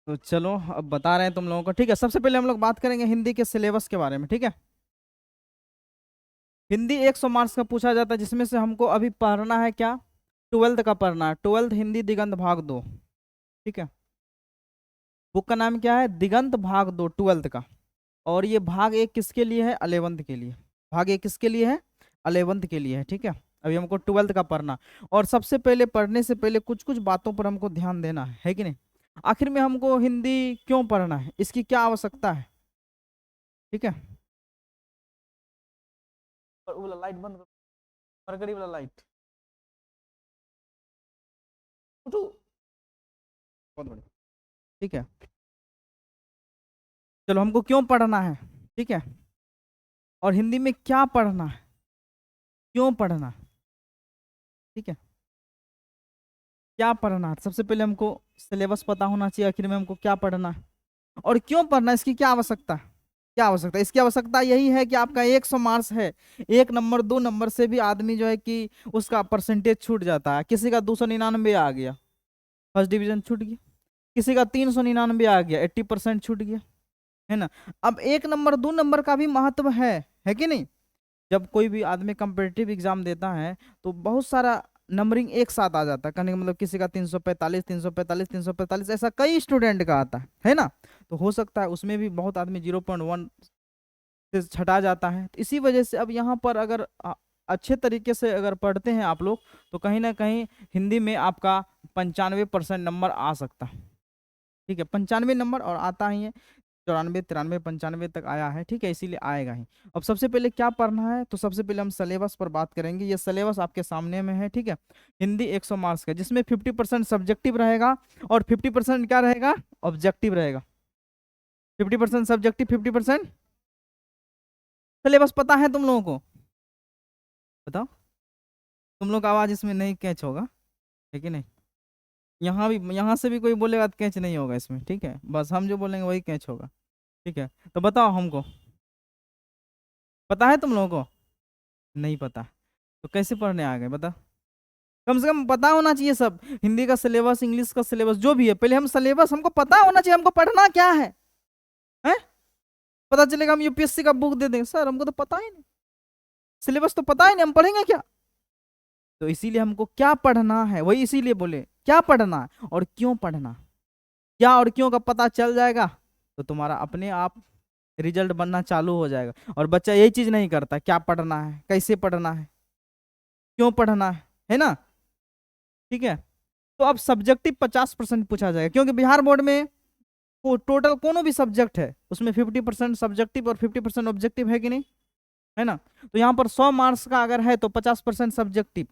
तो चलो अब बता रहे हैं तुम लोगों को। ठीक है, सबसे पहले हम लोग बात करेंगे हिंदी के सिलेबस के बारे में। ठीक है, हिंदी 100 मार्क्स का पूछा जाता है, जिसमें से हमको अभी पढ़ना है क्या, 12th का पढ़ना है। 12th हिंदी दिगंत भाग 2। ठीक है, बुक का नाम क्या है, दिगंत भाग 2 12th का। और ये भाग एक किसके लिए है, 11th के लिए। भाग एक किसके लिए है, 11th के लिए है। ठीक है, अभी हमको 12th का पढ़ना। और सबसे पहले पढ़ने से पहले कुछ कुछ बातों पर हमको ध्यान देना है कि नहीं। आखिर में हमको हिंदी क्यों पढ़ना है, इसकी क्या आवश्यकता है। ठीक है, और वो वाला लाइट बंद करो, मरकरी वाला लाइट। उठो, बहुत बढ़िया। ठीक है, चलो हमको क्यों पढ़ना है। ठीक है, और हिंदी में क्या पढ़ना है, क्यों पढ़ना है। ठीक है, क्या पढ़ना है, सबसे पहले हमको सिलेबस पता होना चाहिए, आखिर में हमको क्या पढ़ना है और क्यों पढ़ना है, इसकी क्या आवश्यकता है। क्या आवश्यकता है, इसकी आवश्यकता यही है कि आपका 100 मार्क्स है, 1 नंबर 2 नंबर से भी आदमी जो है कि उसका परसेंटेज छूट जाता है। किसी का 299 आ गया, फर्स्ट डिवीजन छूट गया। किसी का 399 आ गया, 80% छूट गया, है ना। अब 1 नंबर 2 नंबर का भी महत्व है कि नहीं। जब कोई भी आदमी कंपिटिटिव एग्जाम देता है तो बहुत सारा नंबरिंग एक साथ आ जाता है। कहने का मतलब किसी का 345 345 345 ऐसा कई स्टूडेंट का आता है ना। तो हो सकता है उसमें भी बहुत आदमी 0.1 से छटा जाता है। तो इसी वजह से अब यहाँ पर अगर अच्छे तरीके से अगर पढ़ते हैं आप लोग, तो कहीं ना कहीं हिंदी में आपका 95% नंबर आ सकता है। ठीक है, 95 नंबर और आता ही है, 94 93 95 तक आया है। ठीक है, इसीलिए आएगा ही। अब सबसे पहले क्या पढ़ना है, तो सबसे पहले हम सिलेबस पर बात करेंगे। ये सिलेबस आपके सामने में है। ठीक है, हिंदी 100 मार्क्स का, जिसमें 50% सब्जेक्टिव रहेगा और 50% क्या रहेगा, ऑब्जेक्टिव रहेगा। 50% सब्जेक्टिव, 50%। सिलेबस पता है तुम लोगों को, बताओ। तुम लोग का आवाज इसमें नहीं कैच होगा, है कि नहीं। यहाँ भी, यहाँ से भी कोई बोलेगा तो कैच नहीं होगा इसमें। ठीक है, बस हम जो बोलेंगे वही कैच होगा। ठीक है, तो बताओ हमको, पता है तुम लोगों को, नहीं पता, तो कैसे पढ़ने आ गए बता। कम से कम पता होना चाहिए सब, हिंदी का सिलेबस, इंग्लिश का सिलेबस, जो भी है। पहले हम सिलेबस, हमको पता होना चाहिए हमको पढ़ना क्या है, हैं? पता चलेगा हम यूपीएससी का बुक दे देंगे, सर हमको तो पता ही नहीं, सिलेबस तो पता ही नहीं, हम पढ़ेंगे क्या। तो इसीलिए हमको क्या पढ़ना है, वही इसीलिए बोले क्या पढ़ना है और क्यों पढ़ना। क्या और क्यों का पता चल जाएगा तो तुम्हारा अपने आप रिजल्ट बनना चालू हो जाएगा। और बच्चा यही चीज नहीं करता, क्या पढ़ना है, कैसे पढ़ना है, क्यों पढ़ना है ना। ठीक है, तो अब सब्जेक्टिव 50% पूछा जाएगा, क्योंकि बिहार बोर्ड में वो टोटल कोनो भी सब्जेक्ट है उसमें 50% सब्जेक्टिव और 50% ऑब्जेक्टिव, है कि नहीं, है ना। तो यहाँ पर 100 मार्क्स का अगर है तो 50% सब्जेक्टिव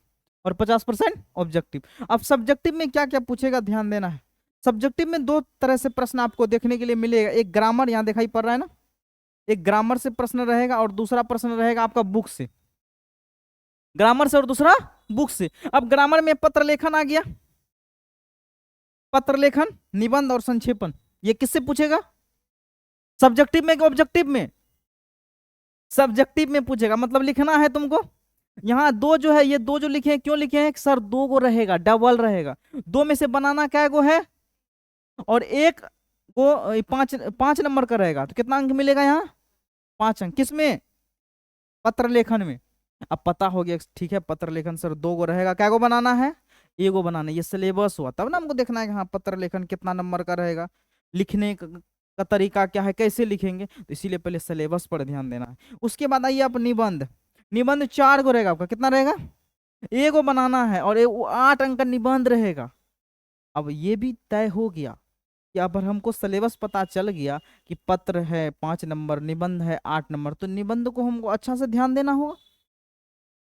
और 50% ऑब्जेक्टिव। अब सब्जेक्टिव में क्या क्या पूछेगा, ध्यान देना है। सब्जेक्टिव में दो तरह से प्रश्न आपको देखने के लिए मिलेगा। एक ग्रामर, यहाँ दिखाई पड़ रहा है ना, एक ग्रामर से प्रश्न रहेगा और दूसरा प्रश्न रहेगा आपका बुक से। ग्रामर से और दूसरा बुक से। अब ग्रामर में पत्र लेखन आ गया, पत्र लेखन, निबंध और संक्षेपण, ये किससे पूछेगा, सब्जेक्टिव में कि ऑब्जेक्टिव में। सब्जेक्टिव में पूछेगा, मतलब लिखना है तुमको। यहाँ दो जो है, ये दो जो लिखे हैं, क्यों लिखे हैं, सर 2 गो रहेगा, डबल रहेगा। 2 में से बनाना क्या गो है, और एक को 5 5 नंबर का रहेगा, तो कितना अंक मिलेगा यहाँ, 5 अंक। किसमें, पत्र लेखन में। अब पता हो गया, ठीक है, पत्र लेखन सर 2 गो रहेगा, क्या गो बनाना है, एगो बनाना है। ये सिलेबस हुआ, तब ना हमको देखना है कि हाँ पत्र लेखन कितना नंबर का रहेगा, लिखने का तरीका क्या है, कैसे लिखेंगे। तो इसीलिए पहले सिलेबस पर ध्यान देना है। उसके बाद आइए आप निबंध। निबंध 4 गो रहेगा आपका, कितना रहेगा, एगो बनाना है, और 8 अंक का निबंध रहेगा। अब ये भी तय हो गया कि अगर हमको सिलेबस पता चल गया कि पत्र है 5 नंबर, निबंध है 8 नंबर, तो निबंध को हमको अच्छा से ध्यान देना होगा,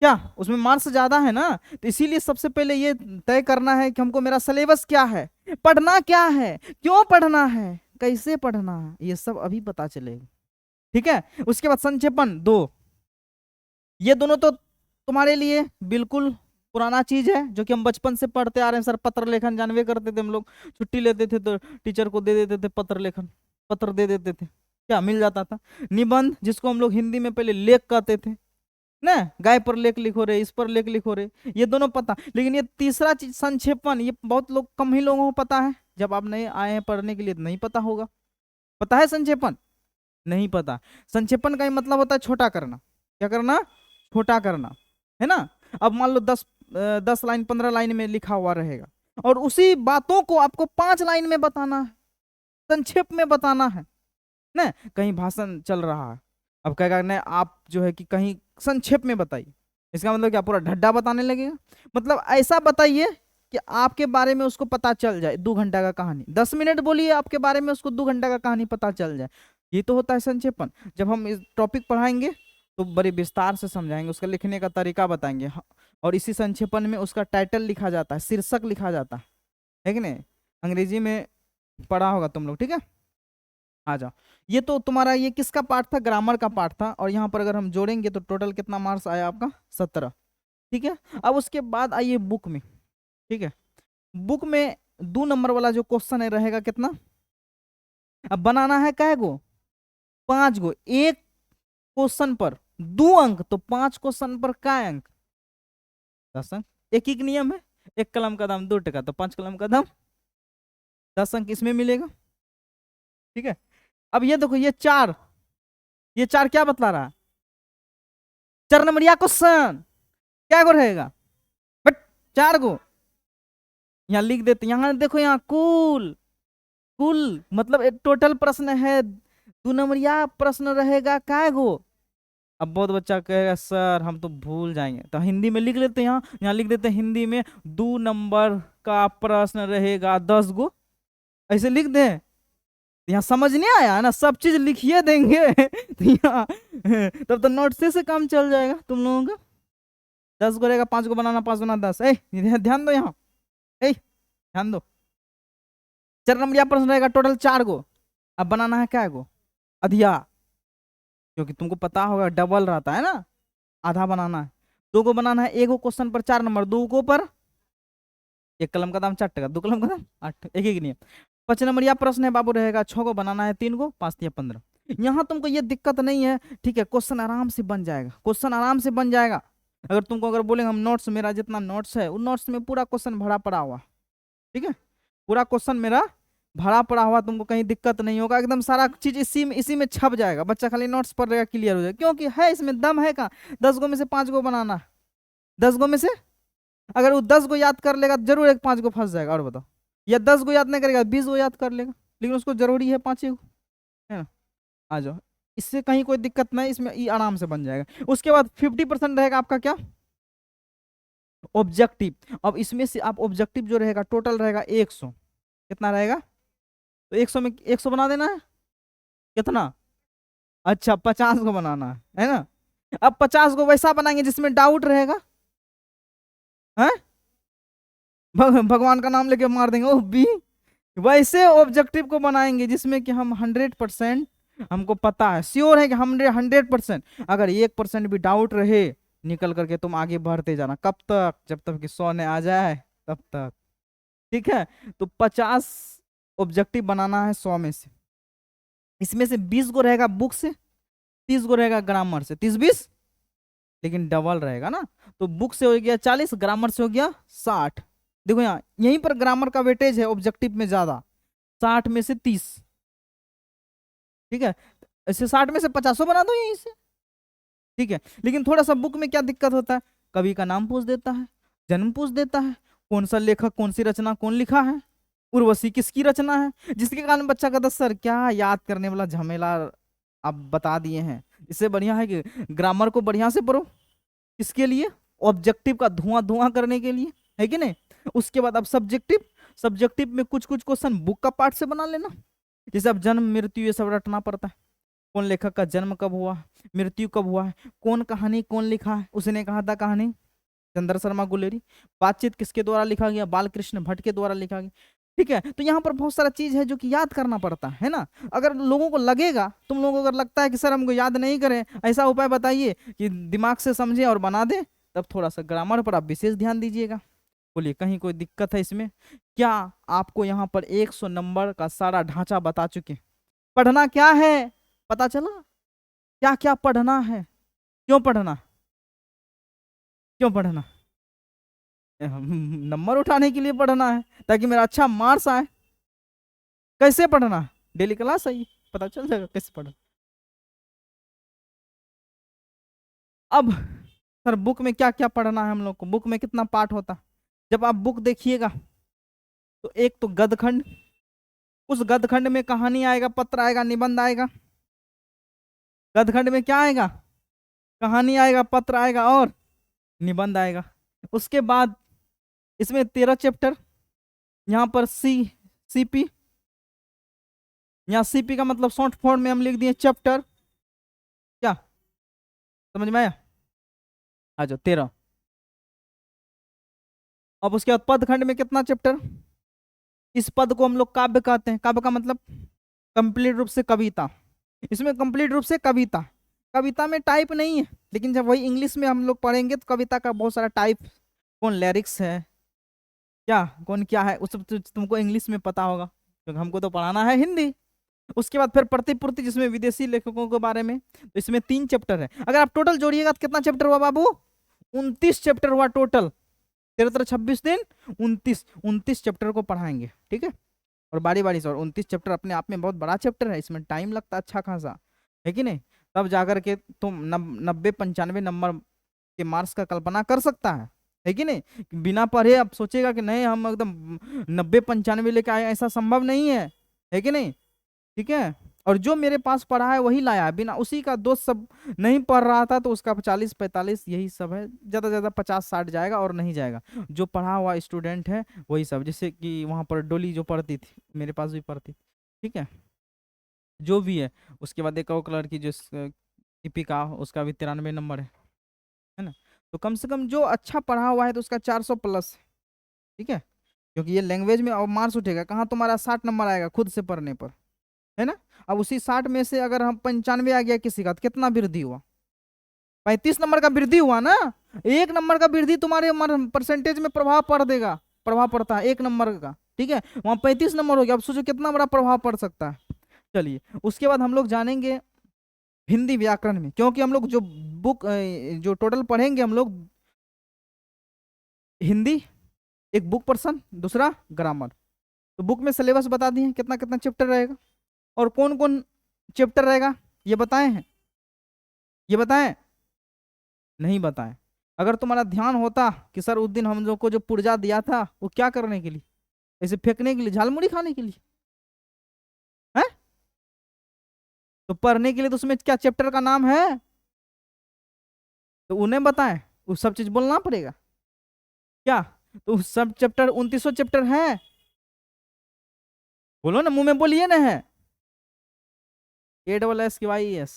क्या उसमें मार्क्स ज्यादा है ना। तो इसीलिए सबसे पहले ये तय करना है कि हमको मेरा सिलेबस क्या है, पढ़ना क्या है, क्यों पढ़ना है, कैसे पढ़ना है, ये सब अभी पता चलेगा। ठीक है, उसके बाद संक्षेपण 2। ये दोनों तो तुम्हारे लिए बिल्कुल पुराना चीज है, जो कि हम बचपन से पढ़ते आ रहे हैं। सर पत्र लेखन जानवे करते थे हम लोग, छुट्टी लेते थे तो टीचर को दे देते थे पत्र लेखन, पत्र दे देते थे, क्या मिल जाता था। निबंध, जिसको हम लोग हिंदी में पहले लेख कहते थे ना, गाय पर लेख लिखो रे, इस पर लेख लिखो रे, ये दोनों पता। लेकिन ये तीसरा चीज संक्षेपण, ये बहुत लोग, कम ही लोगों को पता है। जब आप नए आए हैं पढ़ने के लिए तो नहीं पता होगा। पता है संक्षेपण? नहीं पता। संक्षेपण का ही मतलब होता है छोटा करना। क्या करना? छोटा करना, है ना। अब मान लो 10 लाइन 15 लाइन में लिखा हुआ रहेगा और उसी बातों को आपको 5 लाइन में बताना है, संक्षेप में बताना है ना। कहीं भाषण चल रहा है, अब क्या करना है आप जो है कि कहीं संक्षेप में बताइए। इसका मतलब क्या पूरा ढड्डा बताने लगेगा? मतलब ऐसा बताइए कि आपके बारे में उसको पता चल जाए 2 घंटा का कहानी। 10 मिनट बोलिए आपके बारे में उसको 2 घंटा का कहानी पता चल जाए। ये तो होता है संक्षेपण। जब हम इस टॉपिक पढ़ाएंगे तो बड़े विस्तार से समझाएंगे, उसका लिखने का तरीका बताएंगे। और इसी संक्षेपण में उसका टाइटल लिखा जाता है, शीर्षक लिखा जाता है कि नहीं? अंग्रेजी में पढ़ा होगा तुम लोग, ठीक है। आ जाओ। ये तो तुम्हारा ये किसका पार्ट था? ग्रामर का पार्ट था। और यहाँ पर अगर हम जोड़ेंगे तो टोटल कितना मार्क्स आया आपका? 17। ठीक है। अब उसके बाद आइए बुक में, ठीक है। बुक में 2 नंबर वाला जो क्वेश्चन है रहेगा कितना? अब बनाना है कै गो? 5 गो। एक क्वेश्चन पर 2 अंक, तो 5 क्वेश्चन पर क्या अंक? 10 अंक। एक ही नियम है, एक कलम का दाम 2 टका, तो 5 कलम का दाम 10 अंक इसमें मिलेगा, ठीक है। अब ये देखो, ये चार क्या बतला रहा है? 4 नंबरिया क्वेश्चन क्या गो रहेगा? बट 4 गो यहाँ लिख देते। यहाँ देखो, यहाँ कुल कुल मतलब एक टोटल प्रश्न है, 2 नंबरिया प्रश्न रहेगा काय गो? अब बहुत बच्चा कहेगा सर हम तो भूल जाएंगे, तो हिंदी में लिख लेते हैं। यहाँ लिख देते हैं हिंदी में 2 नंबर का प्रश्न रहेगा 10 गो, ऐसे लिख दे। यहाँ समझ नहीं आया ना, सब चीज लिखिए देंगे तो यहाँ तब तो नोट से काम चल जाएगा तुम लोगों का। 10 गो रहेगा, 5 गो बनाना, 5 गुना 10। ध्यान दो यहाँ, ध्यान दो। 4 नंबर प्रश्न रहेगा टोटल 4 गो। अब बनाना है क्या गो? अधिया, क्योंकि तुमको पता होगा डबल रहता है ना, आधा बनाना है। 2 गो बनाना है, 1 गो क्वेश्चन पर 4 नंबर, 2 गो पर 1 कलम का दाम 4 टका, 2 कलम का दाम 8, एक एक नहीं। 5 नंबर यह प्रश्न है बाबू रहेगा 6 गो बनाना है, 3 गो 5 या 15। यहाँ तुमको ये दिक्कत नहीं है, ठीक है। क्वेश्चन आराम से बन जाएगा, क्वेश्चन आराम से बन जाएगा। अगर तुमको अगर बोलेंगे हम नोट्स, मेरा जितना नोट्स है उन नोट्स में पूरा क्वेश्चन भरा पड़ा हुआ, ठीक है। पूरा क्वेश्चन मेरा भरा पड़ा हुआ, तुमको कहीं दिक्कत नहीं होगा। एकदम सारा चीज इसी में छप जाएगा, बच्चा खाली नोट्स पढ़ रहेगा, क्लियर हो जाएगा। क्योंकि है इसमें दम है कहाँ? 10 गो में से 5 गो बनाना है। 10 गो में से अगर वो 10 गो याद कर लेगा जरूर एक 5 गो फंस जाएगा। और बताओ, या 10 गो याद नहीं करेगा 20 गो याद कर लेगा, लेकिन उसको जरूरी है 5 गो, है ना। आ जाओ, इससे कहीं कोई दिक्कत नहीं, इसमें ये आराम से बन जाएगा। उसके बाद 50% रहेगा आपका क्या? ऑब्जेक्टिव। अब इसमें से आप ऑब्जेक्टिव जो रहेगा टोटल रहेगा 100। कितना रहेगा? तो 100 में 100 बना देना है। कितना? अच्छा, 50 को बनाना है ना। अब 50 को वैसा बनाएंगे जिसमें डाउट रहेगा, है? भगवान का नाम लेके मार देंगे ओ बी। वैसे ऑब्जेक्टिव को बनाएंगे जिसमें कि हम 100% हमको पता है, श्योर है कि हम 100%। अगर 1% भी डाउट रहे निकल करके तुम आगे बढ़ते जाना। कब तक? जब तक कि 100 ने आ जाए तब तक, ठीक है। तो 50 ऑब्जेक्टिव बनाना है 100 में से। इसमें से 20 गो रहेगा बुक से, 30 गो रहेगा ग्रामर से। 30-20 लेकिन डबल रहेगा ना, तो बुक से हो गया 40, ग्रामर से हो गया 60। देखो यहाँ यहीं पर ग्रामर का वेटेज है ऑब्जेक्टिव में ज्यादा, 60 में से 30, ठीक है। ऐसे 60 में से 50 बना दो यहीं से, ठीक है। लेकिन थोड़ा सा बुक में क्या दिक्कत होता है, कवि का नाम पूछ देता है, जन्म पूछ देता है, कौन सा लेखक कौन सी रचना कौन लिखा है, उर्वशी किसकी रचना है, जिसके कारण बच्चा कहता सर क्या याद करने वाला झमेला आप बता दिए हैं। इससे बढ़िया है कि ग्रामर को बढ़िया से पढ़ो। किसके लिए? ऑब्जेक्टिव का धुआं धुआं करने के लिए, है कि नहीं। उसके बाद अब सब्जेक्टिव, सब्जेक्टिव में कुछ कुछ क्वेश्चन बुक का पार्ट से बना लेना। जैसे अब जन्म मृत्यु ये सब रटना पड़ता है, कौन लेखक का जन्म कब हुआ, मृत्यु कब हुआ है, कौन कहानी कौन लिखा है, उसने कहा था कहानी चंद्र शर्मा गुलेरी, बातचीत किसके द्वारा लिखा गया, बालकृष्ण भट्ट के द्वारा लिखा गया, ठीक है। तो यहाँ पर बहुत सारा चीज है जो कि याद करना पड़ता है ना। अगर लोगों को लगेगा, तुम लोगों को अगर लगता है कि सर हमको याद नहीं करें, ऐसा उपाय बताइए कि दिमाग से समझे और बना दे, तब थोड़ा सा ग्रामर पर आप विशेष ध्यान दीजिएगा। बोलिए कहीं कोई दिक्कत है इसमें? क्या आपको यहाँ पर 100 नंबर का सारा ढांचा बता चुके, पढ़ना क्या है पता चला, क्या क्या पढ़ना है, क्यों पढ़ना, क्यों पढ़ना? नंबर उठाने के लिए पढ़ना है ताकि मेरा अच्छा मार्क्स आए, कैसे पढ़ना, डेली क्लास है, पता चल जाएगा कैसे पढ़ना। अब सर बुक में क्या क्या पढ़ना है हम लोग को, बुक में कितना पार्ट होता है? जब आप बुक देखिएगा तो एक तो गदखंड, उस गदखंड में कहानी आएगा, पत्र आएगा, निबंध आएगा। गदखंड में क्या आएगा? कहानी आएगा, पत्र आएगा और निबंध आएगा। उसके बाद इसमें 13 चैप्टर, यहाँ पर सीपी, यहाँ सीपी का मतलब शॉर्ट फॉर्म में हम लिख दिए चैप्टर। क्या समझ में आया? आ जाओ 13। अब उसके बाद पद खंड में कितना चैप्टर? इस पद को हम लोग काव्य कहते हैं। काव्य का मतलब कंप्लीट रूप से कविता। इसमें कंप्लीट रूप से कविता, कविता में टाइप नहीं है, लेकिन जब वही इंग्लिश में हम लोग पढ़ेंगे तो कविता का बहुत सारा टाइप, कौन लिरिक्स है, क्या कौन क्या है, उस सब तुमको इंग्लिश में पता होगा, क्योंकि हमको तो पढ़ाना है हिंदी। उसके बाद फिर प्रतिपूर्ति, जिसमें विदेशी लेखकों के बारे में, तो इसमें 3 चैप्टर है। अगर आप टोटल जोड़िएगा तो कितना चैप्टर हुआ बाबू? 29 चैप्टर हुआ टोटल। 13 26 दिन 29 चैप्टर को पढ़ाएंगे, ठीक है। और बारी बारी से, और 29 चैप्टर अपने आप में बहुत बड़ा चैप्टर है, इसमें टाइम लगता है अच्छा खासा, है कि नहीं? तब जाकर के तुम 90-95 नंबर के मार्क्स का कल्पना कर सकता है कि नहीं? बिना पढ़े आप सोचेगा कि नहीं हम एकदम 90-95 लेके आए, ऐसा संभव नहीं है कि नहीं? ठीक है। और जो मेरे पास पढ़ा है वही लाया है, बिना उसी का दोस्त सब नहीं पढ़ रहा था तो उसका 40-45 यही सब है, ज्यादा ज्यादा 50-60 जाएगा और नहीं जाएगा। जो पढ़ा हुआ स्टूडेंट है वही सब, जैसे कि वहां पर डोली जो पढ़ती थी, मेरे पास भी पढ़ती, ठीक है, जो भी है। उसके बाद एक और कलर की जो दीपिका, उसका भी 93 नंबर है ना। तो कम से कम जो अच्छा पढ़ा हुआ है तो उसका 400 प्लस, ठीक है, क्योंकि ये लैंग्वेज में और मार्क्स उठेगा कहाँ, तुम्हारा 60 नंबर आएगा खुद से पढ़ने पर, है ना। अब उसी 60 में से अगर हम 95 आ गया किसी का, तो कितना वृद्धि हुआ? 35 नंबर का वृद्धि हुआ ना। 1 नंबर का वृद्धि तुम्हारे परसेंटेज में प्रभाव पड़ देगा, प्रभाव पड़ता है 1 नंबर का, ठीक है। वहां 35 नंबर हो गया, अब सोचो कितना बड़ा प्रभाव पड़ सकता है। चलिए उसके बाद हम लोग जानेंगे हिंदी व्याकरण में, क्योंकि हम लोग जो बुक जो टोटल पढ़ेंगे हम लोग, हिंदी एक बुक पर्सन, दूसरा ग्रामर। तो बुक में सिलेबस बता दिए कितना कितना चैप्टर रहेगा और कौन कौन चैप्टर रहेगा, ये बताए हैं? ये बताएं? नहीं बताएं। अगर तुम्हारा ध्यान होता कि सर उस दिन हम लोग को जो पुर्जा दिया था वो क्या करने के लिए, ऐसे फेंकने के लिए, झालमुड़ी खाने के लिए है, तो पढ़ने के लिए, तो उसमें क्या चैप्टर का नाम है तो उन्हें बताएं, वो सब चीज बोलना पड़ेगा क्या? तो सब चैप्टर 29 चैप्टर है, बोलो ना, मुंह में बोलिए ना, है ASSKYES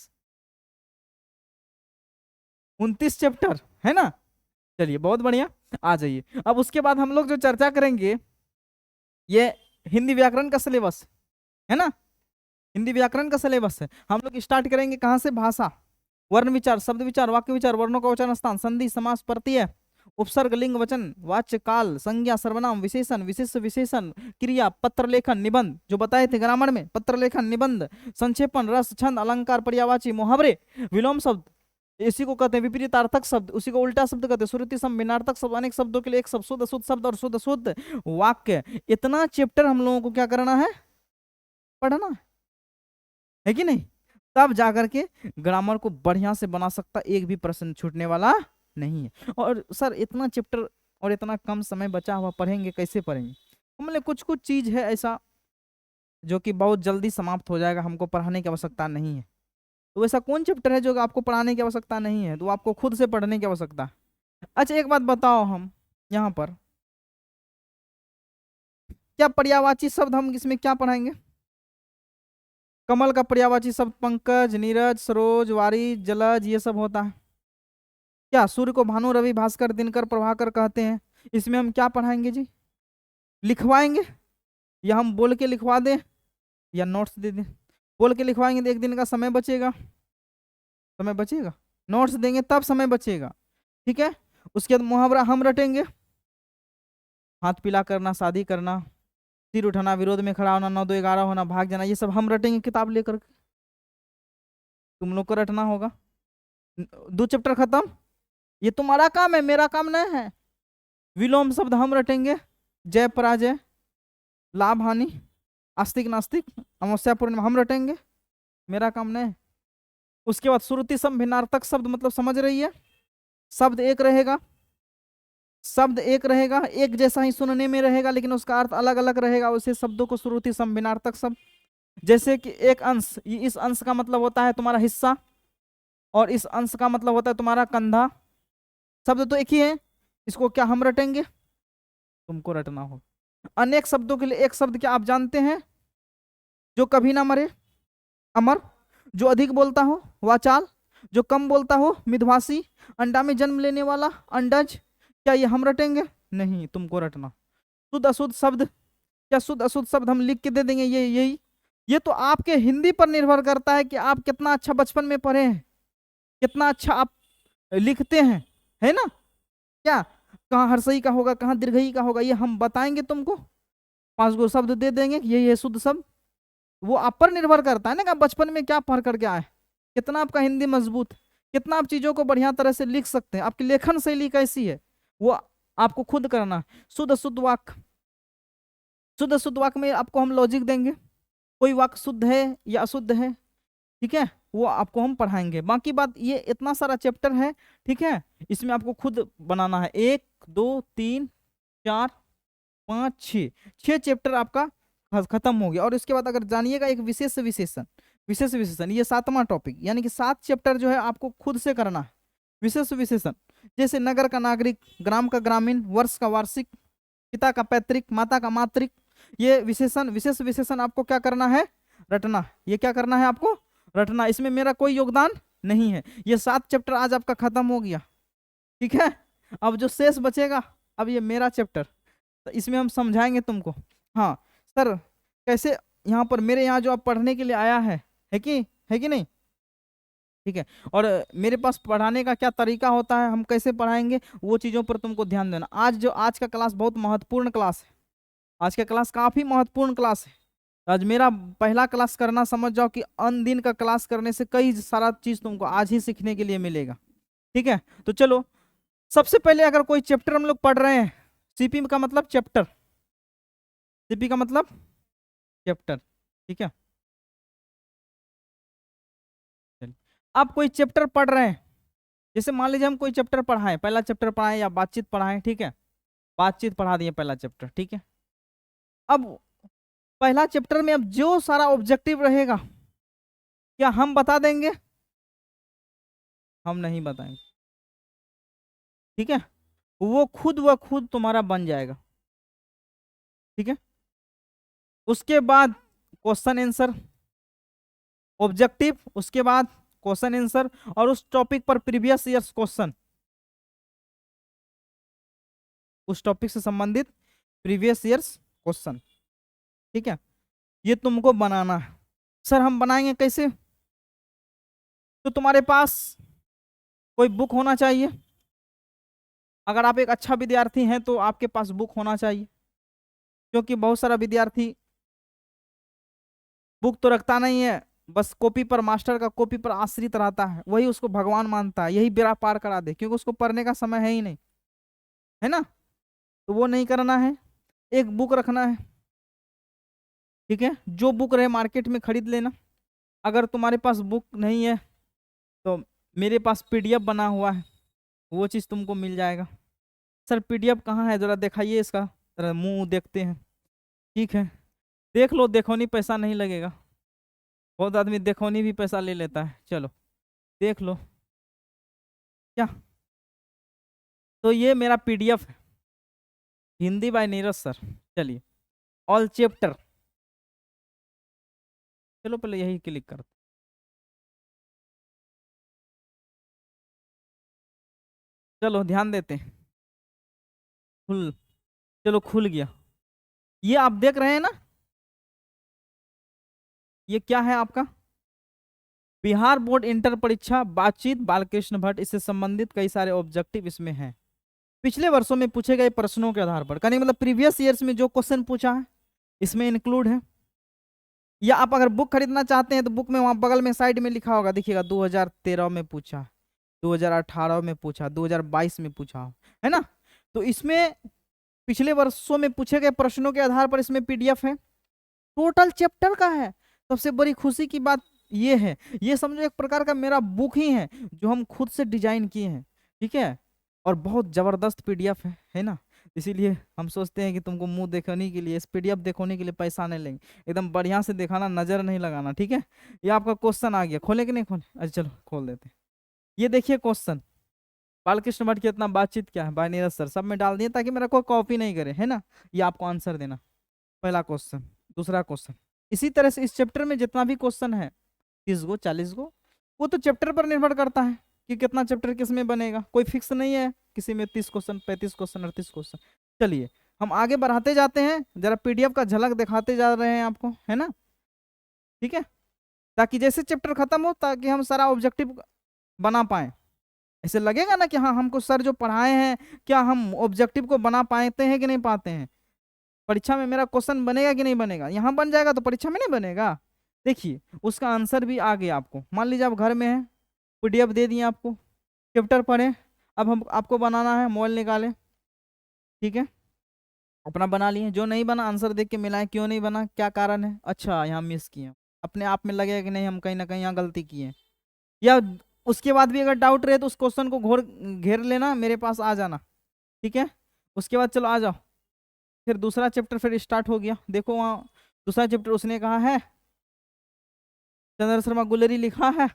29 चैप्टर है ना। चलिए बहुत बढ़िया, आ जाइए। अब उसके बाद हम लोग जो चर्चा करेंगे ये हिंदी व्याकरण का सिलेबस है ना, हिंदी व्याकरण का सिलेबस है। हम लोग स्टार्ट करेंगे कहाँ से? भाषा, वर्ण विचार, शब्द विचार, वाक्य विचार, वर्णों का उच्चारण स्थान, संधि, समास, प्रत्यय, उपसर्ग, लिंग, वचन, वाच्य, काल, संज्ञा, सर्वनाम, विशेषण, विशेष विशेषण, क्रिया, पत्र लेखन, निबंध जो बताए थे ग्रामर में, पत्र लेखन, निबंध, संक्षेपण, रस, छंद, अलंकार, पर्यायवाची, मुहावरे, विलोम शब्द, इसी को कहते हैं विपरीतार्थक शब्द, उसी को उल्टा शब्द कहते हैं श्रुति सम, भिन्नार्थक शब्द, अनेक शब्दों के लिए एक शब्द, शुद्ध शुद्ध शब्द और शुद्ध शुद्ध वाक्य। इतना चैप्टर हम लोगों को क्या करना है? पढ़ना है कि नहीं? तब जाकर के ग्रामर को बढ़िया से बना सकता, एक भी प्रश्न छूटने वाला नहीं है। और सर इतना चैप्टर और इतना कम समय बचा हुआ, पढ़ेंगे कैसे पढ़ेंगे? मतलब कुछ कुछ चीज है ऐसा जो कि बहुत जल्दी समाप्त हो जाएगा, हमको पढ़ाने की आवश्यकता नहीं है। तो ऐसा कौन चैप्टर है जो आपको पढ़ाने की आवश्यकता नहीं है, तो आपको खुद से पढ़ने की आवश्यकता है। अच्छा एक बात बताओ, हम यहाँ पर क्या पर्यायवाची शब्द हम इसमें क्या पढ़ाएंगे? कमल का पर्यायवाची शब्द पंकज, नीरज, सरोज, वारी, जलज, ये सब होता है। क्या सूर्य को भानु, रवि, भास्कर, दिनकर, प्रभाकर कहते हैं, इसमें हम क्या पढ़ाएंगे जी? लिखवाएंगे, या हम बोल के लिखवा दें, या नोट्स दे दें? बोल के लिखवाएंगे तो 1 दिन का समय बचेगा, समय बचेगा, नोट्स देंगे तब समय बचेगा, ठीक है। उसके बाद मुहावरा हम रटेंगे, हाथ पीला करना, शादी करना, सिर उठाना, विरोध में खड़ा होना, 9 2 11 होना, भाग जाना, ये सब हम रटेंगे किताब लेकर के, तुम लोग को रटना होगा। 2 चैप्टर खत्म, ये तुम्हारा काम है, मेरा काम नहीं है। विलोम शब्द हम रटेंगे, जय पराजय, लाभ हानि, आस्तिक नास्तिक अमावस्या पूर्णिमा हम रटेंगे, मेरा काम नहीं। उसके बाद श्रुति सम भिन्नार्थक शब्द मतलब समझ रही है, शब्द एक रहेगा, शब्द एक रहेगा, एक जैसा ही सुनने में रहेगा लेकिन उसका अर्थ अलग अलग रहेगा, उसे शब्दों को श्रुति सम भिन्नार्थक शब्द। जैसे कि एक अंश, इस अंश का मतलब होता है तुम्हारा हिस्सा, और इस अंश का मतलब होता है तुम्हारा कंधा, शब्द तो एक ही है, इसको क्या हम रटेंगे, तुमको रटना होगा। अनेक शब्दों के लिए एक शब्द क्या आप जानते हैं, जो कभी ना मरे अमर, जो अधिक बोलता हो वाचाल, जो कम बोलता हो मितभाषी, अंडा में जन्म लेने वाला अंडज, क्या ये हम रटेंगे, नहीं तुमको रटना। शुद्ध अशुद्ध शब्द, क्या शुद्ध अशुद्ध शब्द हम लिख के दे देंगे, ये यही, ये तो आपके हिंदी पर निर्भर करता है कि आप कितना अच्छा बचपन में पढ़े हैं, कितना अच्छा आप लिखते हैं, है ना। क्या कहाँ हर्षई का होगा, कहाँ दीर्घई का होगा, ये हम बताएंगे तुमको, 5 गो शब्द दे देंगे कि ये शुद्ध शब्द। वो आप पर निर्भर करता है ना कि आप बचपन में क्या पढ़ करके आए, कितना आपका हिंदी मजबूत, कितना आप चीजों को बढ़िया तरह से लिख सकते हैं, आपकी लेखन शैली कैसी है, वो आपको खुद करना है। शुद्ध शुद्ध वाक्य, शुद्ध शुद्ध वाक्य में आपको हम लॉजिक देंगे, कोई वाक्य शुद्ध है या अशुद्ध है, ठीक है, वो आपको हम पढ़ाएंगे। बाकी बात ये इतना सारा चैप्टर है, ठीक है, इसमें आपको खुद बनाना है। 1 2 3 4 5 6, 6 चैप्टर आपका खत्म हो गया। और इसके बाद अगर जानिएगा एक विशेष विशेषण, विशेष विशेषण ये 7वां टॉपिक, यानी कि 7 चैप्टर जो है आपको खुद से करना है। विशेष विशेषण जैसे नगर का नागरिक, ग्राम का ग्रामीण, वर्ष का वार्षिक, पिता का पैतृक, माता का मातृक, ये विशेषण, विशेष विशेषण आपको क्या करना है, रटना। ये क्या करना है आपको, रटना। इसमें मेरा कोई योगदान नहीं है। ये 7 चैप्टर आज आपका खत्म हो गया, ठीक है। अब जो शेष बचेगा, अब ये मेरा चैप्टर, तो इसमें हम समझाएंगे तुमको। हाँ सर, कैसे यहाँ पर मेरे यहाँ जो आप पढ़ने के लिए आया है कि नहीं, ठीक है। और मेरे पास पढ़ाने का क्या तरीका होता है, हम कैसे पढ़ाएंगे, वो चीज़ों पर तुमको ध्यान देना। आज का क्लास बहुत महत्वपूर्ण क्लास है, आज का क्लास काफ़ी महत्वपूर्ण क्लास है। आज मेरा पहला क्लास करना समझ जाओ कि अन दिन का क्लास करने से कई सारा चीज़ तुमको आज ही सीखने के लिए मिलेगा, ठीक है। तो चलो, सबसे पहले अगर कोई चैप्टर हम लोग पढ़ रहे हैं, सीपी का मतलब चैप्टर, सीपी का मतलब चैप्टर, ठीक है। आप कोई चैप्टर पढ़ रहे हैं, जैसे मान लीजिए हम कोई चैप्टर पढ़ाएं, पहला चैप्टर पढ़ाएं या बातचीत पढ़ाएं, ठीक है, बातचीत पढ़ा दिए पहला चैप्टर, ठीक है। अब पहला चैप्टर में अब जो सारा ऑब्जेक्टिव रहेगा, क्या हम बता देंगे, हम नहीं बताएंगे, ठीक है। वो खुद तुम्हारा बन जाएगा, ठीक है। उसके बाद क्वेश्चन आंसर, ऑब्जेक्टिव, उसके बाद क्वेश्चन आंसर, और उस टॉपिक पर प्रीवियस ईयर्स क्वेश्चन, उस टॉपिक से संबंधित प्रीवियस ईयर्स क्वेश्चन, ठीक है। ये तुमको बनाना है। सर हम बनाएंगे कैसे, तो तुम्हारे पास कोई बुक होना चाहिए, अगर आप एक अच्छा विद्यार्थी हैं तो आपके पास बुक होना चाहिए, क्योंकि बहुत सारा विद्यार्थी बुक तो रखता नहीं है, बस कॉपी पर, मास्टर का कॉपी पर आश्रित रहता है, वही उसको भगवान मानता है, यही बेड़ा पार करा दे, क्योंकि उसको पढ़ने का समय है ही नहीं, है ना। तो वो नहीं करना है, एक बुक रखना है, ठीक है। जो बुक रहे मार्केट में खरीद लेना। अगर तुम्हारे पास बुक नहीं है तो मेरे पास पीडीएफ बना हुआ है, वो चीज़ तुमको मिल जाएगा। सर पीडीएफ कहाँ है, ज़रा दिखाइए इसका, ज़रा मुंह देखते हैं, ठीक है। देख लो, देखोनी पैसा नहीं लगेगा, बहुत आदमी देखोनी भी पैसा ले लेता है, चलो देख लो क्या। तो ये मेरा पीडीएफ है, हिंदी बाय नीरज सर। चलिए, ऑल चैप्टर, चलो पहले यही क्लिक करते, चलो ध्यान देते हैं। चलो खुल गया, ये आप देख रहे हैं ना, ये क्या है आपका, बिहार बोर्ड इंटर परीक्षा बातचीत बालकृष्ण भट्ट, इससे संबंधित कई सारे ऑब्जेक्टिव इसमें हैं, पिछले वर्षों में पूछे गए प्रश्नों के आधार पर, कहने मतलब प्रीवियस ईयर्स में जो क्वेश्चन पूछा है इसमें इंक्लूड है। या आप अगर बुक खरीदना चाहते हैं तो बुक में वहां बगल में साइड में लिखा होगा, देखिएगा 2013 में पूछा, 2018 में पूछा, 2022 में पूछा, है ना। तो इसमें पिछले वर्षों में पूछे गए प्रश्नों के आधार पर इसमें पीडीएफ है। टोटल चैप्टर का है। सबसे बड़ी खुशी की बात ये है, ये समझो एक प्रकार का मेरा बुक ही है जो हम खुद से डिजाइन किए हैं, ठीक है। और बहुत जबरदस्त पीडीएफ है ना। इसीलिए हम सोचते हैं कि तुमको मुंह देखने के लिए, इस पीडीएफ देखने के लिए पैसा नहीं लेंगे, एकदम बढ़िया से दिखाना, नजर नहीं लगाना, ठीक है। ये आपका क्वेश्चन आ गया, खोले कि नहीं खोले? अच्छा चलो खोल देते हैं। ये देखिए क्वेश्चन, बालकृष्ण भट्ट की इतना बातचीत क्या है, बाय नीरज सर, सब में डाल दिए ताकि मेरा कोई कॉपी नहीं करे, है ना। ये आपको आंसर देना, पहला क्वेश्चन। दूसरा क्वेश्चन, इसी तरह से इस चैप्टर में जितना भी क्वेश्चन है, 30 गो 40 गो, वो तो चैप्टर पर निर्भर करता है कि कितना चैप्टर किस में बनेगा, कोई फिक्स नहीं है, किसी में 30 क्वेश्चन, 35 क्वेश्चन, 38 क्वेश्चन। चलिए हम आगे बढ़ाते जाते हैं, जरा पीडीएफ का झलक दिखाते जा रहे हैं आपको, है ना, ठीक है। ताकि जैसे चैप्टर खत्म हो, ताकि हम सारा ऑब्जेक्टिव बना पाए। ऐसे लगेगा ना कि हाँ हमको सर जो पढ़ाए हैं, क्या हम ऑब्जेक्टिव को बना पाते हैं कि नहीं पाते हैं। परीक्षा में मेरा क्वेश्चन बनेगा कि नहीं बनेगा, यहाँ बन जाएगा तो परीक्षा में नहीं बनेगा। देखिए उसका आंसर भी आ गया आपको, मान लीजिए आप घर में हैं, पीडीएफ दे दिए आपको, चैप्टर पढ़े, अब हम आपको बनाना है, मोबाइल निकाले, ठीक है, अपना बना लिए। जो नहीं बना आंसर देख के मिलाएं, क्यों नहीं बना, क्या कारण है, अच्छा यहाँ मिस किए, अपने आप में लगेगा कि नहीं हम कहीं ना कहीं यहाँ गलती किए। या उसके बाद भी अगर डाउट रहे तो उस क्वेश्चन को घोर घेर लेना, मेरे पास आ जाना, ठीक है। उसके बाद चलो आ जाओ, फिर दूसरा चैप्टर फिर स्टार्ट हो गया। देखो वहाँ दूसरा चैप्टर उसने कहा है, चंद्र शर्मा गुलेरी लिखा है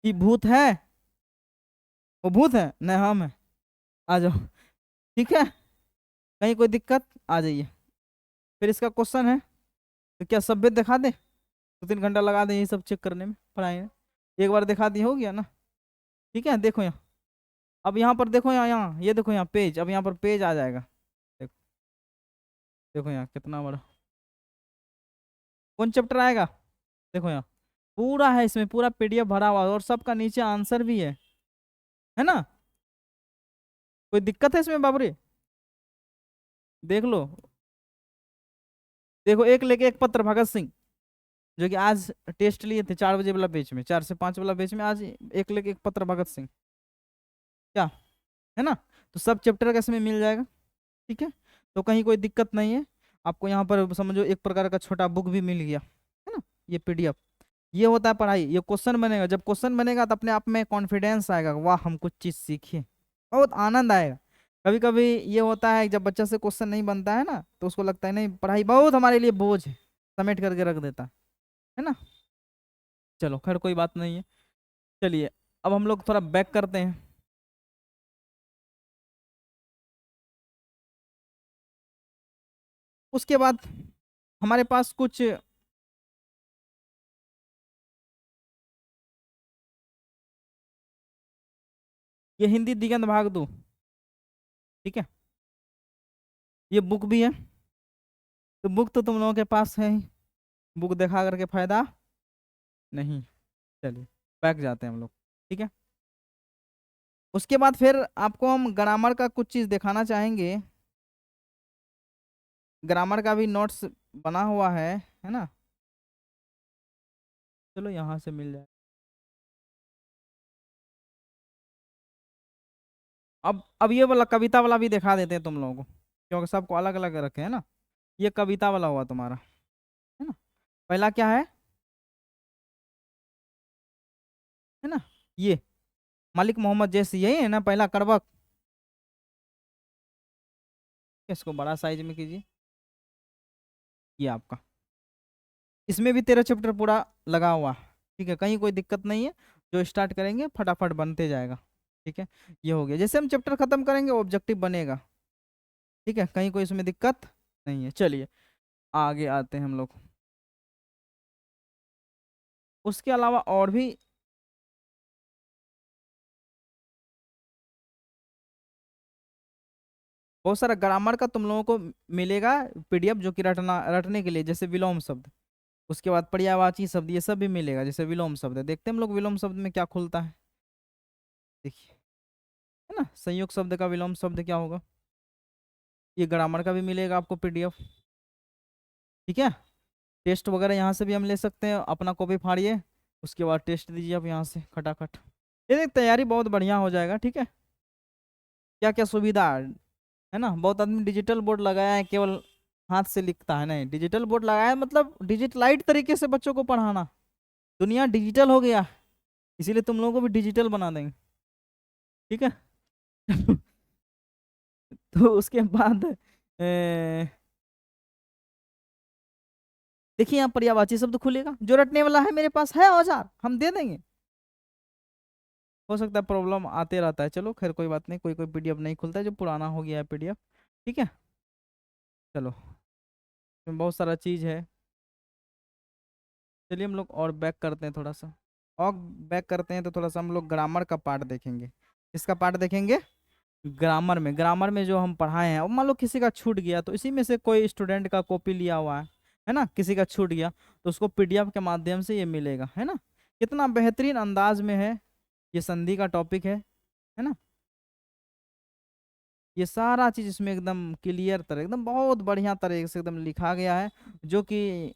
कि भूत है, वो भूत है नहीं हम है, आ जाओ, ठीक है। कहीं कोई दिक्कत, आ जाइए। फिर इसका क्वेश्चन है, तो क्या सभ्य दिखा दे, 2-3 घंटा लगा दें ये सब चेक करने में, पढ़ाई में, एक बार दिखा दिए हो गया ना, ठीक है। देखो यहाँ, अब यहाँ पर देखो, यहाँ यहाँ ये देखो यहाँ पेज, अब यहाँ पर पेज आ जाएगा, देखो, देखो यहाँ कितना बड़ा, कौन चैप्टर आएगा, देखो यहाँ पूरा है, इसमें पूरा पीडीएफ भरा हुआ है और सबका नीचे आंसर भी है ना। कोई दिक्कत है इसमें बाबरे, देख लो। देखो एक लेके एक पत्र भगत सिंह, जो कि आज टेस्ट लिए थे 4 बजे वाला बैच में, 4 से 5 वाला बैच में, आज एक लेके एक पत्र भगत सिंह, क्या है ना। तो सब चैप्टर का इसमें मिल जाएगा, ठीक है। तो कहीं कोई दिक्कत नहीं है, आपको यहाँ पर समझो एक प्रकार का छोटा बुक भी मिल गया, है ना। ये पीडीएफ, ये होता है पढ़ाई। ये क्वेश्चन बनेगा, जब क्वेश्चन बनेगा तो अपने आप में कॉन्फिडेंस आएगा, वाह हम कुछ चीज सीखे, बहुत आनंद आएगा। कभी कभी ये होता है जब बच्चा से क्वेश्चन नहीं बनता है ना, तो उसको लगता है नहीं पढ़ाई बहुत हमारे लिए बोझ है, समेट करके रख देता है ना। चलो खैर कोई बात नहीं है। चलिए अब हम लोग थोड़ा बैक करते हैं। उसके बाद हमारे पास कुछ, ये हिंदी दिगंत भाग दो, ठीक है, ये बुक भी है। तो बुक तो तुम लोगों के पास है ही, बुक दिखा करके फायदा नहीं। चलिए बैक जाते हैं हम लोग, ठीक है। उसके बाद फिर आपको हम ग्रामर का कुछ चीज़ दिखाना चाहेंगे। ग्रामर का भी नोट्स बना हुआ है ना। चलो यहाँ से मिल जाए। अब ये वाला कविता वाला भी दिखा देते हैं तुम लोगों को, क्योंकि सबको अलग अलग रखे हैं ना। ये कविता वाला हुआ तुम्हारा, है ना। पहला क्या है ना, ये मालिक मोहम्मद जैसी, यही है ना पहला करबक। इसको बड़ा साइज में कीजिए, ये आपका, इसमें भी 13 चैप्टर पूरा लगा हुआ है, ठीक है, कहीं कोई दिक्कत नहीं है। जो स्टार्ट करेंगे फटाफट बनते जाएगा, ठीक है। ये हो गया, जैसे हम चैप्टर खत्म करेंगे ऑब्जेक्टिव बनेगा, ठीक है, कहीं कोई इसमें दिक्कत नहीं है। चलिए आगे आते हैं हम लोग। उसके अलावा और भी बहुत सारा ग्रामर का तुम लोगों को मिलेगा पीडीएफ, जो कि रटने के लिए, जैसे विलोम शब्द, उसके बाद पर्यायवाची शब्द, ये सब भी मिलेगा। जैसे विलोम शब्द है, देखते हैं हम लोग विलोम शब्द में क्या खुलता है, देखिए, है ना। संयुक्त शब्द का विलोम शब्द क्या होगा, ये ग्रामर का भी मिलेगा आपको पीडीएफ, ठीक है। टेस्ट वगैरह यहाँ से भी हम ले सकते हैं, अपना कॉपी फाड़िए, उसके बाद टेस्ट दीजिए आप यहाँ से खटाखट। ये देख तैयारी बहुत बढ़िया हो जाएगा, ठीक है। क्या क्या सुविधा है ना, बहुत आदमी डिजिटल बोर्ड लगाया है केवल हाथ से लिखता है, नहीं, डिजिटल बोर्ड लगाया है, मतलब डिजिटलाइट तरीके से बच्चों को पढ़ाना। दुनिया डिजिटल हो गया, इसीलिए तुम लोगों को भी डिजिटल बना देंगे, ठीक है। तो उसके बाद देखिए यहाँ पर्यायवाची शब्द खुलेगा, जो रटने वाला है मेरे पास है औजार, हम दे देंगे। हो सकता है प्रॉब्लम आते रहता है, चलो खैर कोई बात नहीं, कोई कोई पीडीएफ नहीं खुलता है जो पुराना हो गया है पीडीएफ, ठीक है। चलो, इसमें बहुत सारा चीज है। चलिए हम लोग और बैक करते हैं थोड़ा सा, और बैक करते हैं तो थोड़ा सा हम लोग ग्रामर का पार्ट देखेंगे। इसका पार्ट देखेंगे ग्रामर में जो हम पढ़ाए हैं, और मान लो किसी का छूट गया तो इसी में से कोई स्टूडेंट का कॉपी लिया हुआ है ना, किसी का छूट गया तो उसको पीडीएफ के माध्यम से ये मिलेगा, है ना। कितना बेहतरीन अंदाज में है, ये संधि का टॉपिक है ना। ये सारा चीज इसमें एकदम क्लियर तरह, एकदम बहुत बढ़िया तरीके से एकदम लिखा गया है, जो कि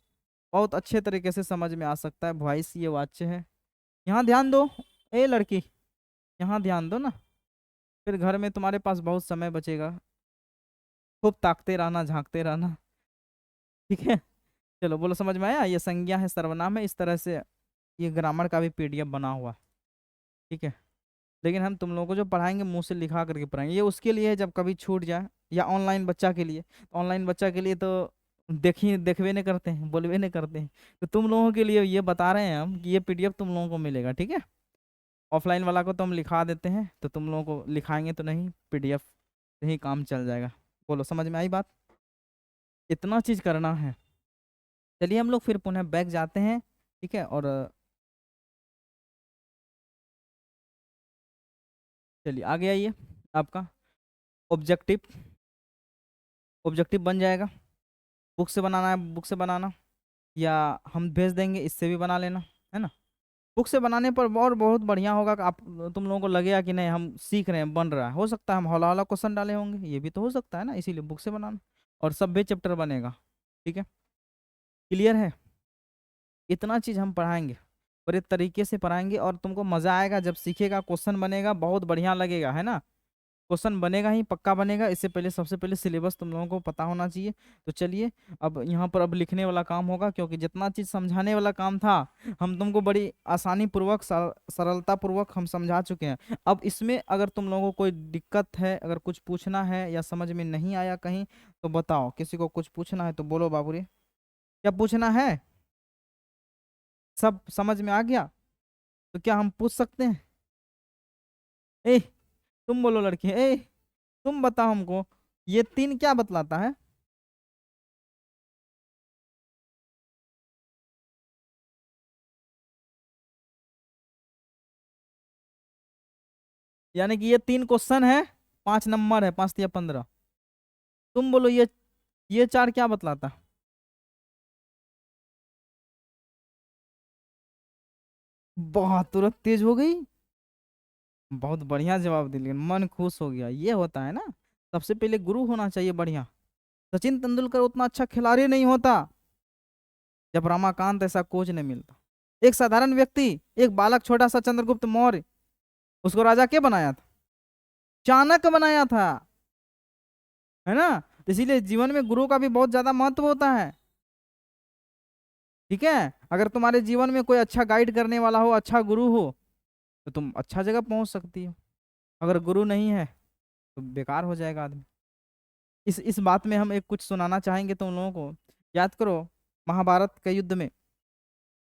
बहुत अच्छे तरीके से समझ में आ सकता है। वॉइस ये वाच्य है, यहाँ ध्यान दो, ए लड़की, यहाँ ध्यान दो ना, फिर घर में तुम्हारे पास बहुत समय बचेगा, खूब ताकते रहना, झांकते रहना, ठीक है। चलो बोलो, समझ में आया। ये संज्ञा है, सर्वनाम है, इस तरह से ये ग्रामर का भी पीडीएफ बना हुआ है, ठीक है। लेकिन हम तुम लोगों को जो पढ़ाएंगे मुंह से लिखा करके पढ़ाएंगे, ये उसके लिए है जब कभी छूट जाए, या ऑनलाइन बच्चा के लिए। ऑनलाइन बच्चा के लिए तो देखिए, देखवे नहीं करते हैं, बोलवे नहीं करते हैं, तो तुम लोगों के लिए ये बता रहे हैं हम कि ये पीडीएफ तुम लोगों को मिलेगा, ठीक है। ऑफलाइन वाला को तो हम लिखा देते हैं, तो तुम लोगों को लिखाएंगे तो नहीं, पीडीएफ से ही काम चल जाएगा। बोलो समझ में आई बात, इतना चीज करना है। चलिए हम लोग फिर पुनः बैक जाते हैं, ठीक है। और चलिए आगे आइए, आपका ऑब्जेक्टिव, ऑब्जेक्टिव बन जाएगा। बुक से बनाना है, बुक से बनाना, या हम भेज देंगे, इससे भी बना लेना, है ना। बुक से बनाने पर और बहुत बढ़िया होगा कि आप, तुम लोगों को लगेगा कि नहीं हम सीख रहे हैं, बन रहा है। हो सकता है हम हौला हौला क्वेश्चन डाले होंगे, ये भी तो हो सकता है ना, इसीलिए बुक से बनाना। और सब भी चैप्टर बनेगा, ठीक है। क्लियर है, इतना चीज हम पढ़ाएंगे, बड़े तरीके से पढ़ाएंगे, और तुमको मजा आएगा जब सीखेगा, क्वेश्चन बनेगा, बहुत बढ़िया लगेगा, है ना। क्वेश्चन बनेगा ही, पक्का बनेगा। इससे पहले, सबसे पहले सिलेबस तुम लोगों को पता होना चाहिए। तो चलिए अब यहाँ पर अब लिखने वाला काम होगा, क्योंकि जितना चीज समझाने वाला काम था हम तुमको बड़ी आसानी पूर्वक, सरलता पूर्वक हम समझा चुके हैं। अब इसमें अगर तुम लोगों को कोई दिक्कत है, अगर कुछ पूछना है या समझ में नहीं आया कहीं, तो बताओ। किसी को कुछ पूछना है तो बोलो बाबू रे, क्या पूछना है? सब समझ में आ गया तो क्या हम पूछ सकते हैं? ए, तुम बोलो लड़की, ए तुम बताओ हमको, ये तीन क्या बतलाता है? यानी कि ये तीन क्वेश्चन है, 5 नंबर है, 5 या 15। तुम बोलो ये चार क्या बतलाता? बहुत तुरंत तेज हो गई, बहुत बढ़िया जवाब दिलिए, मन खुश हो गया। ये होता है ना, सबसे पहले गुरु होना चाहिए बढ़िया। सचिन तेंदुलकर उतना अच्छा खिलाड़ी नहीं होता जब रमाकांत ऐसा कोच नहीं मिलता। एक साधारण व्यक्ति, एक बालक, छोटा सा चंद्रगुप्त मौर्य, उसको राजा के बनाया था? चाणक्य बनाया था, है ना। तो इसीलिए जीवन में गुरु का भी बहुत ज्यादा महत्व होता है, ठीक है। अगर तुम्हारे जीवन में कोई अच्छा गाइड करने वाला हो, अच्छा गुरु हो, तो तुम अच्छा जगह पहुंच सकती हो। अगर गुरु नहीं है तो बेकार हो जाएगा आदमी। इस बात में हम एक कुछ सुनाना चाहेंगे तुम लोगों को। याद करो, महाभारत के युद्ध में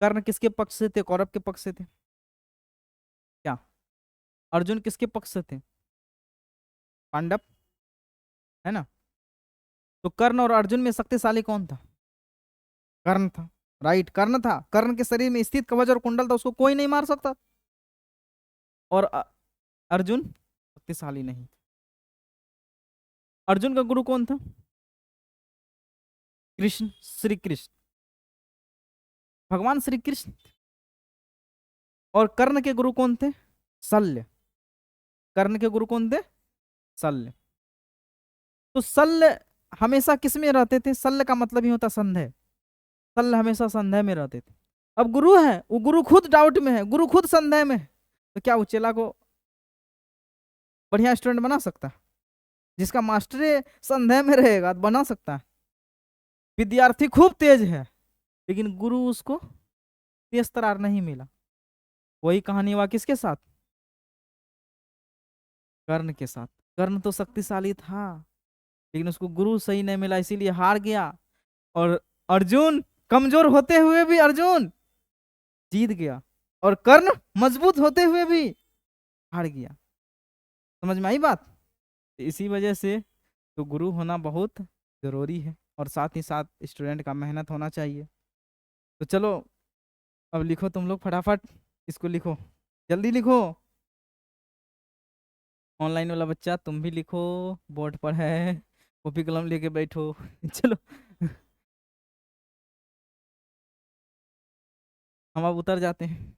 कर्ण किसके पक्ष से थे, कौरव के पक्ष से थे? क्या अर्जुन किसके पक्ष से थे? पांडव, है ना। तो कर्ण और अर्जुन में शक्तिशाली कौन था? कर्ण था, राइट, कर्ण था। कर्ण के शरीर में स्थित कवच और कुंडल था, उसको कोई नहीं मार सकता। और अर्जुन शक्तिशाली नहीं। अर्जुन का गुरु कौन था? कृष्ण, श्री कृष्ण, भगवान श्री कृष्ण। और कर्ण के गुरु कौन थे? शल्य। कर्ण के गुरु कौन थे? शल्य। तो शल्य हमेशा किस में रहते थे? शल्य का मतलब ही होता संदेह। शल्य हमेशा संदेह में रहते थे। अब गुरु है, वो गुरु खुद डाउट में है, गुरु खुद संदेह में है, तो क्या वो चेला को बढ़िया स्टूडेंट बना सकता है? जिसका मास्टर संदेह में रहेगा तो बना सकता है? विद्यार्थी खूब तेज है लेकिन गुरु उसको तेज तरार नहीं मिला। वही कहानी हुआ किसके साथ? कर्ण के साथ। कर्ण तो शक्तिशाली था लेकिन उसको गुरु सही नहीं मिला, इसीलिए हार गया। और अर्जुन कमजोर होते हुए भी अर्जुन जीत गया, और कर्ण मजबूत होते हुए भी हार गया। समझ में आई बात? तो इसी वजह से तो गुरु होना बहुत जरूरी है, और साथ ही साथ स्टूडेंट का मेहनत होना चाहिए। तो चलो अब लिखो तुम लोग फटाफट, इसको लिखो, जल्दी लिखो। ऑनलाइन वाला बच्चा तुम भी लिखो, बोर्ड पर है, कॉपी कलम लेके बैठो। चलो हम अब उतर जाते हैं।